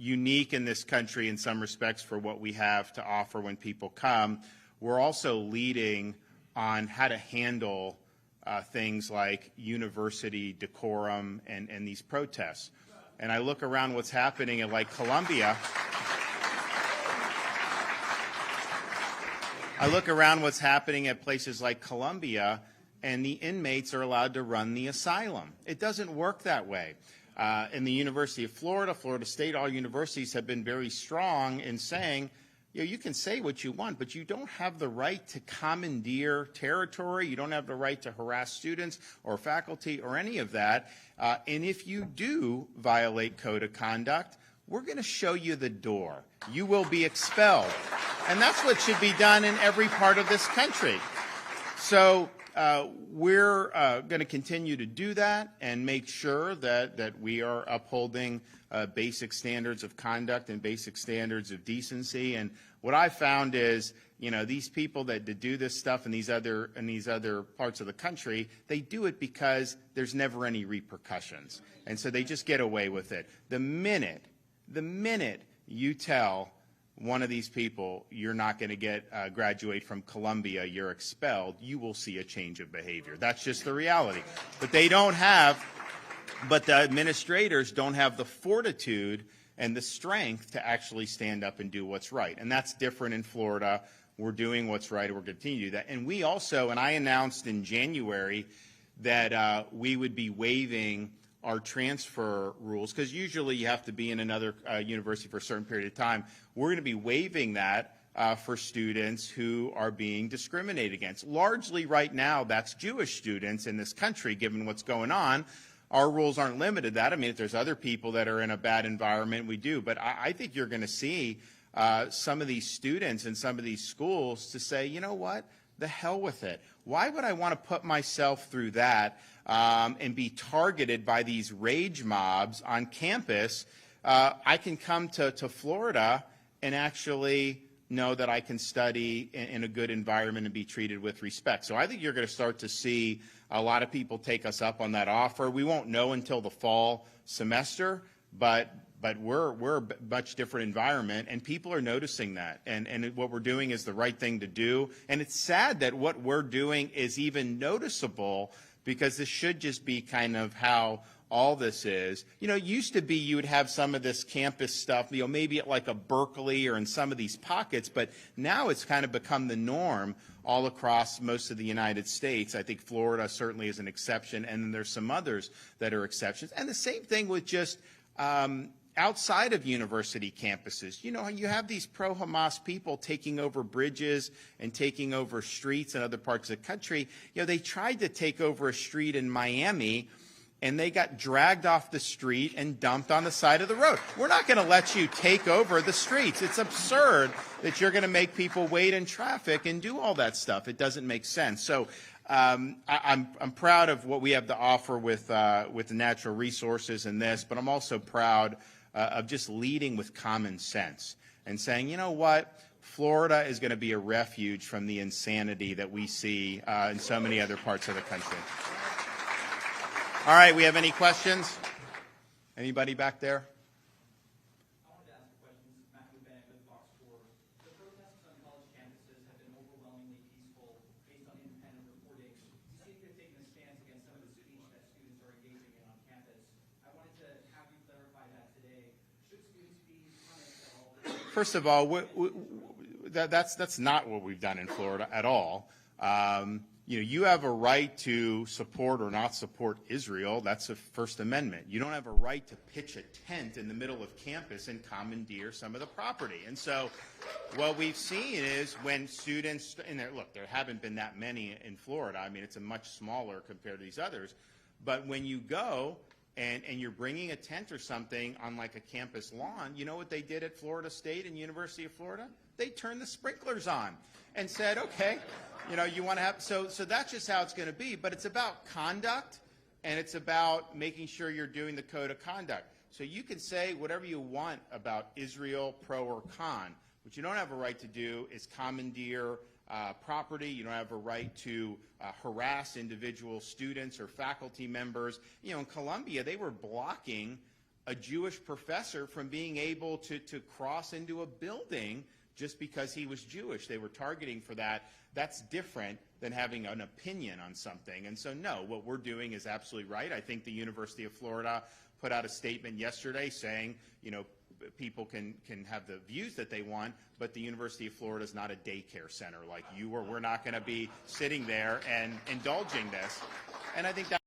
unique in this country in some respects for what we have to offer when people come. We're also leading on how to handle things like university decorum and these protests. And I look around what's happening at like Columbia. I look around what's happening at places like Columbia, and the inmates are allowed to run the asylum. It doesn't work that way. In the University of Florida, Florida State, all universities have been very strong in saying, you can say what you want, but you don't have the right to commandeer territory. You don't have the right to harass students or faculty or any of that. And if you do violate code of conduct, we're going to show you the door. You will be expelled. And that's what should be done in every part of this country. So we're going to continue to do that and make sure that we are upholding basic standards of conduct and basic standards of decency. And what I found is, these people that do this stuff in these other parts of the country, they do it because there's never any repercussions. And so they just get away with it. The minute you tell one of these people, you're not going to graduate from Columbia, you're expelled, you will see a change of behavior. That's just the reality. But the administrators don't have the fortitude and the strength to actually stand up and do what's right. And that's different in Florida. We're doing what's right, and we're going to continue to do that. And we also, and I announced in January that we would be waiving our transfer rules, because usually you have to be in another university for a certain period of time. We're going to be waiving that for students who are being discriminated against. Largely right now, that's Jewish students in this country, given what's going on. Our rules aren't limited to that. I mean, if there's other people that are in a bad environment, we do. But I think you're going to see some of these students in some of these schools to say, you know what, the hell with it. Why would I want to put myself through that and be targeted by these rage mobs on campus? I can come to Florida and actually know that I can study in a good environment and be treated with respect. So I think you're going to start to see a lot of people take us up on that offer. We won't know until the fall semester, but we're a much different environment, and people are noticing that. And what we're doing is the right thing to do. And it's sad that what we're doing is even noticeable, because this should just be kind of how all this is. It used to be you would have some of this campus stuff, maybe at like a Berkeley or in some of these pockets, but now it's kind of become the norm all across most of the United States. I think Florida certainly is an exception, and then there's some others that are exceptions. And the same thing with just outside of university campuses. You have these pro-Hamas people taking over bridges and taking over streets in other parts of the country. They tried to take over a street in Miami, and they got dragged off the street and dumped on the side of the road. We're not going to let you take over the streets. It's absurd that you're going to make people wait in traffic and do all that stuff. It doesn't make sense. So I'm proud of what we have to offer with the natural resources in this, but I'm also proud of just leading with common sense and saying, you know what, Florida is going to be a refuge from the insanity that we see in so many other parts of the country. All right, we have any questions? Anybody back there? I wanted to ask a question. This is Matthew Bennett with Fox 4. The protests on college campuses have been overwhelmingly peaceful based on independent reporting. You seem to have taken a stance against some of the speech that students are engaging in on campus. I wanted to have you clarify that today. Should students be punished at all? First of all, that's not what we've done in Florida at all. You have a right to support or not support Israel. That's a First Amendment. You don't have a right to pitch a tent in the middle of campus and commandeer some of the property. And so what we've seen is when students, and there haven't been that many in Florida. I mean, it's a much smaller compared to these others. But when you go and you're bringing a tent or something on like a campus lawn, you know what they did at Florida State and University of Florida? They turned the sprinklers on and said, okay, you want to have, so that's just how it's going to be. But it's about conduct, and it's about making sure you're doing the code of conduct. So you can say whatever you want about Israel, pro or con. What you don't have a right to do is commandeer property. You don't have a right to harass individual students or faculty members. In Columbia, they were blocking a Jewish professor from being able to cross into a building just because he was Jewish. They were targeting for that. That's different than having an opinion on something. And so, no, what we're doing is absolutely right. I think the University of Florida put out a statement yesterday saying, people can have the views that they want, but the University of Florida is not a daycare center like you or we're not going to be sitting there and indulging this. And I think that